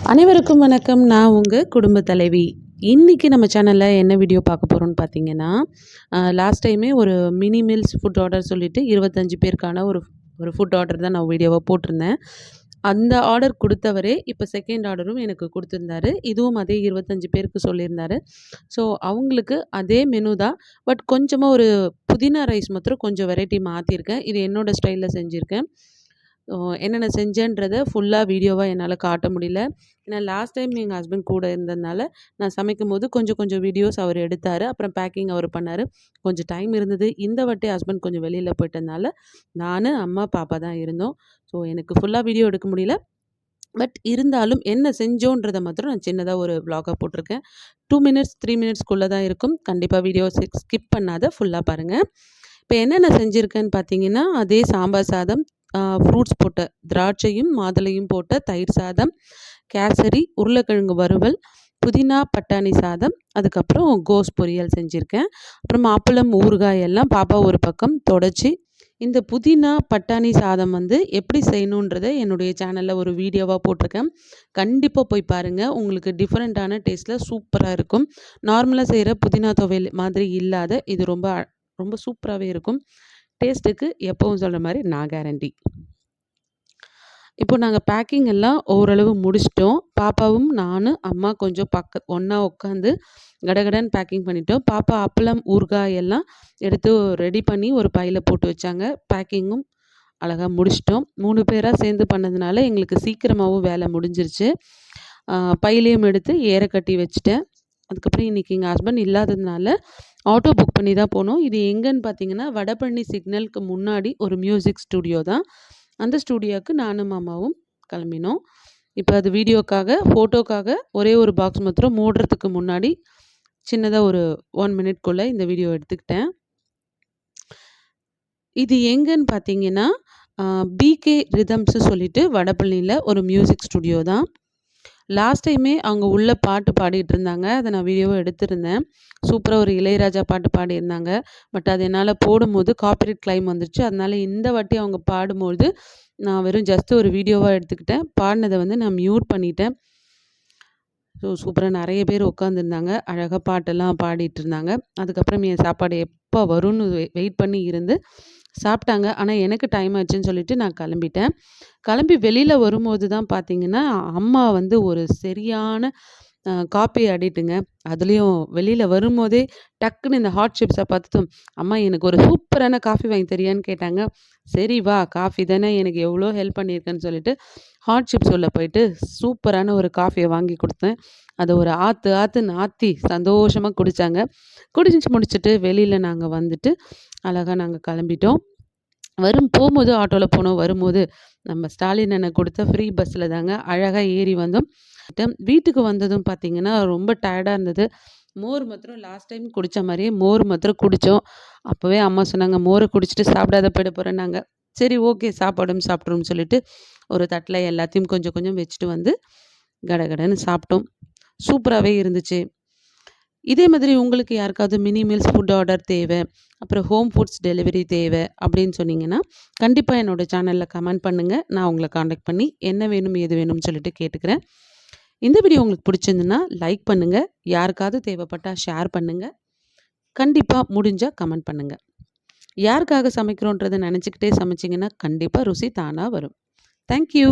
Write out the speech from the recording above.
அனைவருக்கும் வணக்கம். நான் உங்க குடும்ப தலைவி. இன்னைக்கு நம்ம சேனல்ல என்ன வீடியோ பார்க்க போறோம்னு பார்த்தீங்கன்னா, லாஸ்ட் டைமே ஒரு மினி மீல்ஸ் ஃபுட் ஆர்டர் சொல்லிட்டு 25 பேருக்கான ஒரு ஒரு ஃபுட் ஆர்டர் தான் நான் வீடியோவா போட்டிருந்தேன். அந்த ஆர்டர் குடுத்தவரே இப்ப செகண்ட் ஆர்டரும் எனக்கு குடுத்திருந்தாரு. இதுவும் அதே 25 பேருக்கு சொல்லியிருந்தாரு. ஸோ அவங்களுக்கு அதே மெனு தான். பட் கொஞ்சமா ஒரு புதினா ரைஸ் மாத்திரம் கொஞ்சம் வெரைட்டி மாத்தியிருக்கேன். இது என்னோட ஸ்டைல்ல செஞ்சிருக்கேன். ஓ! என்னென்ன செஞ்சேன்றத ஃபுல்லா வீடியோவா என்னால காட்ட முடியல. ஏன்னா லாஸ்ட் டைம் எங்க ஹஸ்பண்ட் கூட இருந்ததுனால, நான் சமைக்கும்போது கொஞ்சம் கொஞ்சம் வீடியோஸ் அவரு எடுத்தாரு. அப்புறம் பேக்கிங் அவரு பண்ணாரு. கொஞ்சம் டைம் இருந்தது. இந்த வாட்டி ஹஸ்பண்ட் கொஞ்சம் வெளியில போயிட்டதுனால, நானு, அம்மா, பாப்பா தான் இருந்தோம். ஸோ எனக்கு ஃபுல்லா வீடியோ எடுக்க முடியல. பட் இருந்தாலும் என்ன செஞ்சோன்றத மாத்திரம் நான் சின்னதா ஒரு விளாகா போட்டிருக்கேன். 2 மினிட்ஸ், 3 மினிட்ஸ்க்குள்ள தான் இருக்கும். கண்டிப்பா வீடியோ ஸ்கிப் பண்ணாத ஃபுல்லா பாருங்க. இப்ப என்னென்ன செஞ்சிருக்கேன்னு பார்த்தீங்கன்னா, அதே சாம்பார் சாதம், ஃப்ரூட்ஸ் போட்ட திராட்சையும், மாதுளையும் போட்ட தயிர் சாதம், கேசரி, உருளைக்கிழங்கு வறுவல், புதினா பட்டாணி சாதம், அதுக்கப்புறம் கோஸ் பொரியல் செஞ்சிருக்கேன். அப்புறம் அப்பளம், ஊறுகாய் எல்லாம் பாப்பா ஒரு பக்கம் தொடச்சு, இந்த புதினா பட்டாணி சாதம் வந்து எப்படி செய்யணுன்றத என்னுடைய சேனல்ல ஒரு வீடியோவா போட்டிருக்கேன். கண்டிப்பா போய் பாருங்க. உங்களுக்கு டிஃபரண்டான டேஸ்ட்ல சூப்பரா இருக்கும். நார்மலா செய்ற புதினா துவையல் மாதிரி இல்லாத இது ரொம்ப சூப்பராவே இருக்கும். டேஸ்ட்டுக்கு எப்பவும் சொல்ற மாரி நான் கேரண்டி. இப்போ நாங்க பேக்கிங் எல்லாம் ஓரளவு முடிச்சுட்டோம். பாப்பாவும், நானு, அம்மா கொஞ்சம் ஒண்ணா உட்காந்து கடகடன்னு பேக்கிங் பண்ணிட்டோம். பாப்பா அப்பளம், ஊறுகாய் எல்லாம் எடுத்து ரெடி பண்ணி ஒரு பையில போட்டு வச்சாங்க. பேக்கிங்கும் அழகா முடிச்சுட்டோம். 3 பேரா சேர்ந்து பண்ணதுனால எங்களுக்கு சீக்கிரமாவும் வேலை முடிஞ்சிருச்சு. அ பையிலயும் எடுத்து ஏற கட்டி வச்சுட்டேன். அதுக்கப்புறம் இன்னைக்கு எங்க ஹஸ்பண்ட் இல்லாததுனால ஆட்டோ புக் பண்ணி தான் போனோம். இது எங்கன்னு பார்த்தீங்கன்னா, வடபழனி சிக்னலுக்கு முன்னாடி ஒரு மியூசிக் ஸ்டுடியோ தான். அந்த ஸ்டுடியோக்கு நானும் மாமாவும் கிளம்பினோம். இப்ப அது வீடியோக்காக, ஃபோட்டோக்காக ஒரே ஒரு பாக்ஸ் மாத்திரம் மூடுறதுக்கு முன்னாடி சின்னதா ஒரு 1 மினிட்குள்ள இந்த வீடியோ எடுத்துக்கிட்டேன். இது எங்கன்னு பார்த்தீங்கன்னா, பிகே ரிதம்ஸ் சொல்லிட்டு வடபழனியில ஒரு மியூசிக் ஸ்டுடியோ தான். லாஸ்ட் டைமே அவங்க உள்ள பாட்டு பாடிட்டு இருந்தாங்க. அத நான் வீடியோவா எடுத்திருந்தேன். சூப்பரா ஒரு இளையராஜா பாட்டு பாடியிருந்தாங்க. பட் அது என்னால போடும்போது காப்பிரைட் கிளைம் வந்துருச்சு. அதனால இந்த வாட்டி அவங்க பாடும்பொழுது, நான் வெறும் ஜஸ்ட் ஒரு வீடியோவா எடுத்துக்கிட்டேன். பாடுனத வந்து நான் மியூட் பண்ணிட்டேன். ஸோ சூப்பரா நெறைய பேர் உட்காந்துருந்தாங்க. அழகா பாட்டெல்லாம் பாடிட்டு இருந்தாங்க. அதுக்கப்புறம் என் சாப்பாடு எப்ப வரும்னு வெயிட் பண்ணி இருந்து சாப்பிட்டாங்க. ஆனா எனக்கு டைம் ஆச்சுன்னு சொல்லிட்டு நான் கிளம்பிட்டேன். கிளம்பி வெளியில வரும்போது தான் பார்த்தீங்கன்னா, அம்மா வந்து ஒரு சரியான காப்பி அடிக்ட்டுங்க. அதுலயும் வெளியில வரும்போதே டக்குன்னு இந்த ஹாட் சிப்ஸ பார்த்துட்டும், "அம்மா எனக்கு ஒரு சூப்பரான காஃபி வாங்கி தரியான்னு?" கேட்டாங்க. சரி வா, காஃபி தானே எனக்கு எவ்வளோ ஹெல்ப் பண்ணியிருக்கேன்னு சொல்லிட்டு, ஹாட் சிப்ஸ் உள்ள போயிட்டு சூப்பரான ஒரு காஃபிய வாங்கி குடுத்தேன். அத ஒரு ஆத்துன்னு ஆத்தி சந்தோஷமா குடிச்சாங்க. குடிச்சு முடிச்சுட்டு வெளியில நாங்க வந்துட்டு, அழகா நாங்க கிளம்பிட்டோம். போம்போது ஆட்டோல போனோம். வரும்போது நம்ம ஸ்டாலின் அண்ணன் குடுத்த ஃப்ரீ பஸ்ல தாங்க அழகா ஏறி வந்தோம். வீட்டுக்கு வந்ததும் பார்த்தீங்கன்னா, ரொம்ப டயர்டா இருந்தது. மோர் மாத்திரம் லாஸ்ட் டைம் குடிச்ச மாரியே மோர் மாத்திரம் குடிச்சோம். அப்பவே அம்மா சொன்னாங்க, "மோர குடிச்சிட்டு சாப்பிடாத போயிட போறேன்னாங்க." சரி ஓகே சாப்பாடும் சாப்பிட்ருவோம்னு சொல்லிட்டு, ஒரு தட்டுல எல்லாத்தையும் கொஞ்சம் கொஞ்சம் வச்சுட்டு வந்து கடகடன்னு சாப்பிட்டோம். சூப்பராவே இருந்துச்சு. இதே மாதிரி உங்களுக்கு யாருக்காவது மினி மீல்ஸ் ஃபுட் ஆர்டர் தேவை, அப்புறம் ஹோம் ஃபுட்ஸ் டெலிவரி தேவை அப்படின்னு சொன்னீங்கன்னா, கண்டிப்பா என்னோட சேனல்ல கமெண்ட் பண்ணுங்க. நான் உங்கள கான்டாக்ட் பண்ணி என்ன வேணும், ஏது வேணும்னு சொல்லிட்டு கேட்டுக்கிறேன். இந்த வீடியோ உங்களுக்கு பிடிச்சிருந்துன்னா லைக் பண்ணுங்க. யாருக்காவது தேவைப்பட்டா ஷேர் பண்ணுங்க. கண்டிப்பா முடிஞ்சா கமெண்ட் பண்ணுங்க. யாருக்காக சமைக்கிறோன்றத நினைச்சுக்கிட்டே சமைச்சீங்கன்னா, கண்டிப்பா ருசி தானா வரும். Thank you.